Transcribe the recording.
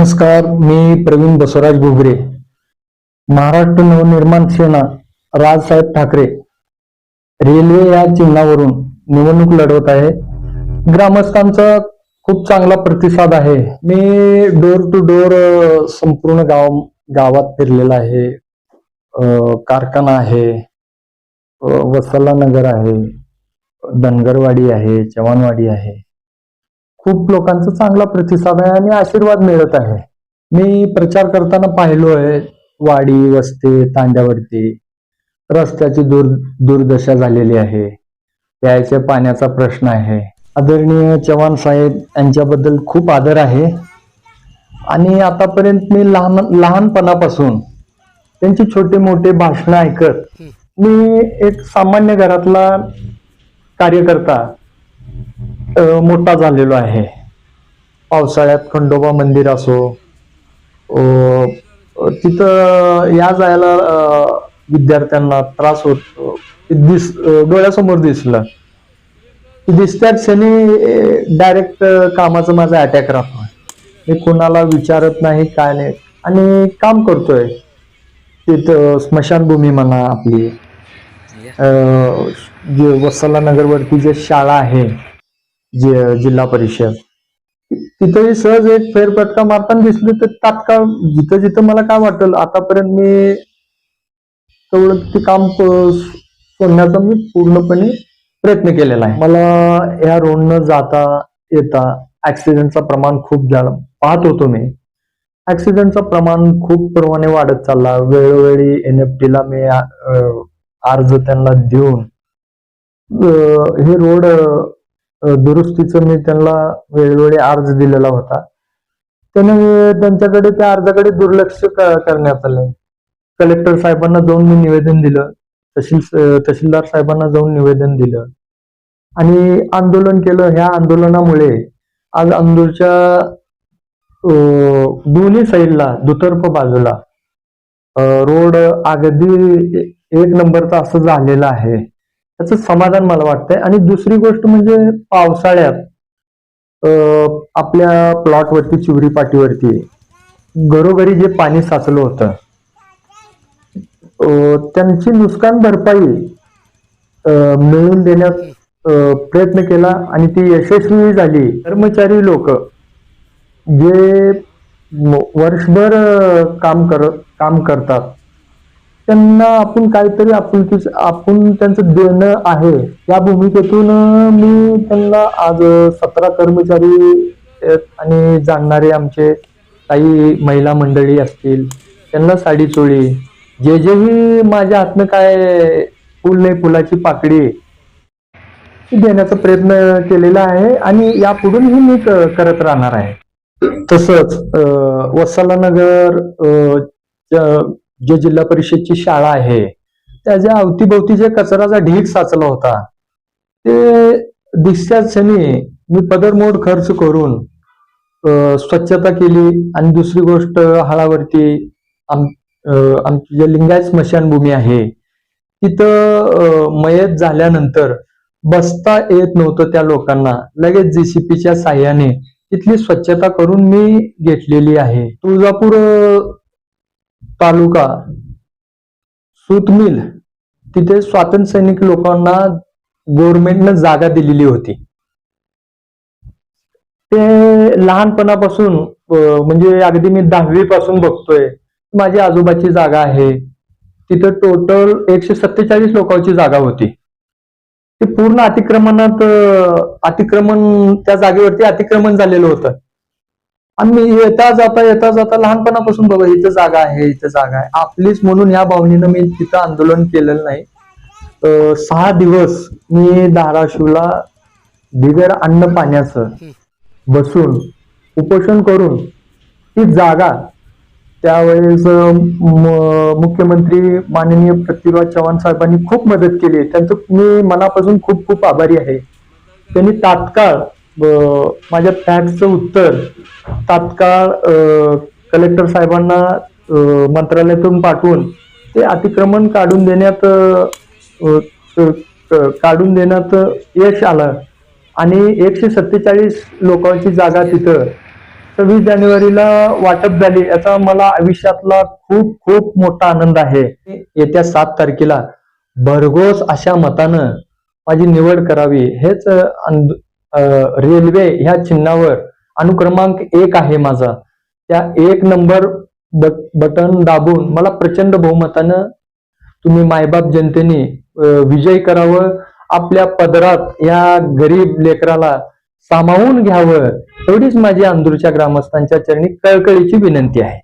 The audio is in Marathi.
नमस्कार, मी प्रवीण बसवराज घुगरे. महाराष्ट्र नवनिर्माण सेना राजसाहेब ठाकरे रेल्वे या चिन्हावरून निवडणूक लढवत आहे. ग्रामस्थांचा खूप चांगला प्रतिसाद आहे. मी डोर टू डोर संपूर्ण गावात फिरलेला आहे. कारखाना आहे, वत्सला नगर आहे, धनगरवाडी आहे, चव्हाणवाडी आहे. खूप लोकांचा चांगला प्रतिसाद आहे आणि आशीर्वाद मिळत आहे. मी प्रचार करताना पाहिलो आहे, वाडी वस्ती तांड्यावरती रस्त्याची दुर्दशा झालेली आहे. प्यायच्या पाण्याचा प्रश्न आहे. आदरणीय चव्हाण साहेब यांच्याबद्दल खूप आदर आहे आणि आतापर्यंत मी लहानपणापासून त्यांची छोटे मोठे भाषण ऐकत मी एक सामान्य घरातला कार्यकर्ता मोठा झालेलो आहे. पावसाळ्यात खंडोबा मंदिर असो, तिथं या जायला विद्यार्थ्यांना त्रास होतो. डोळ्यासमोर दिसलं दिसत्याच क्षणी डायरेक्ट कामाचा माझा अटॅक राहतो. मी कोणाला विचारत नाही, काय नाही, आणि काम करतोय. तिथं स्मशानभूमी म्हणा, आपली जे वत्सला नगरवरती जे शाळा आहे, जिल्हा परिषद, तिथेही सहज एक फेरफटका मारताना दिसले तर तात्काळ जिथं जिथं मला काय वाटलं आतापर्यंत मी तेवढं ते काम सोडण्याचा मी पूर्णपणे प्रयत्न केलेला आहे. मला या रोडनं जाता येता ऍक्सिडेंटचं प्रमाण खूप झालं पाहत होतो. मी ऍक्सिडेंटचं प्रमाण खूप प्रमाणे वाढत चालला. वेळोवेळी NFT ला मी अर्ज त्यांना देऊन हे रोड दुरुस्तीचं मी त्यांना वेळोवेळी अर्ज दिलेला होता. त्यांच्याकडे त्या अर्जाकडे दुर्लक्ष करण्यात आलंय. कलेक्टर साहेबांना जाऊन मी निवेदन दिलं, तहसीलदार साहेबांना जाऊन निवेदन दिलं आणि आंदोलन केलं. ह्या आंदोलनामुळे आज अंदूरच्या दोन्ही साईडला दुतर्फ बाजूला रोड अगदी एक नंबरचा असं झालेला आहे. त्याचं समाधान मला वाटतंय. आणि दुसरी गोष्ट म्हणजे पावसाळ्यात आपल्या प्लॉटवरती, चिवरी पाटीवरती घरोघरी जे पाणी साचलं होतं, त्यांची नुकसान भरपाई मिळवून देण्यात प्रयत्न केला आणि ती यशस्वी झाली. कर्मचारी लोक जे वर्षभर काम करतात त्यांना आपण काहीतरी आपण त्यांचं देणं आहे, या भूमिकेतून मी त्यांना आज 17 कर्मचारी आणि जाणणारे आमचे काही महिला मंडळी असतील त्यांना साडी चोळी, जेही माझ्या हातनं काय फुल नाही फुलाची पाकळी देण्याचा प्रयत्न केलेला आहे आणि यापुढूनही मी करत राहणार आहे. तसंच वत्सला नगर जे जिल्हा परिषदची शाळा आहे त्याच्या अवतीभोवती जे कचराचा ढीग साचला होता, ते दिसत्याच क्षणी मी पदरमोड खर्च करून स्वच्छता केली. आणि दुसरी गोष्ट, हळावरती आमची जे लिंगायत स्मशानभूमी आहे तिथं मयत झाल्यानंतर बसता येत नव्हतं त्या लोकांना, लगेच JCPच्या साह्याने तिथली स्वच्छता करून मी घेतलेली आहे. तुळजापूर तालुका सूतमिल, तिथे स्वातंत्र्य सैनिक लोकांना गव्हर्नमेंटनं जागा दिलेली होती. ते लहानपणापासून म्हणजे अगदी मी 10वी पासून बघतोय. माझी आजोबाची जागा आहे, तिथं टोटल 147 लोकांची जागा होती. ते पूर्ण त्या जागेवरती अतिक्रमण झालेलं होतं. आणि येता जाता लहानपणापासून बघा, इथं जागा आहे, इथं जागा आहे आपलीच म्हणून या भावनेनं मी तिथं आंदोलन केलेलं नाही. 6 दिवस मी धाराशिवला बिगर अन्न पाण्याचं बसून उपोषण करून ती जागा, त्यावेळेस मुख्यमंत्री माननीय पृथ्वीराज चव्हाण साहेबांनी खूप मदत केली. त्यांचं मी मनापासून खूप खूप आभारी आहे. त्यांनी तात्काळ माझ्या फॅक्सचं उत्तर तात्काळ कलेक्टर साहेबांना मंत्रालयातून पाठवून ते अतिक्रमण काढून देण्यात यश आलं आणि 147 लोकांची जागा तिथं 26 जानेवारीला वाटप झाली, याचा मला आयुष्यातला खूप खूप मोठा आनंद आहे. येत्या 7 तारखेला भरघोस अशा मतानं माझी निवड करावी, हेच रेल्वे ह्या चिन्हावर अनुक्रमांक 1 आहे माझा. त्या 1 नंबर बटन दाबून मला प्रचंड बहुमतानं तुम्ही मायबाप जनतेने विजय करावं, आपल्या पदरात या गरीब लेकराला सामावून घ्यावं, एवढीच माझी अंदूरच्या ग्रामस्थांच्या चरणी कळकळीची विनंती आहे.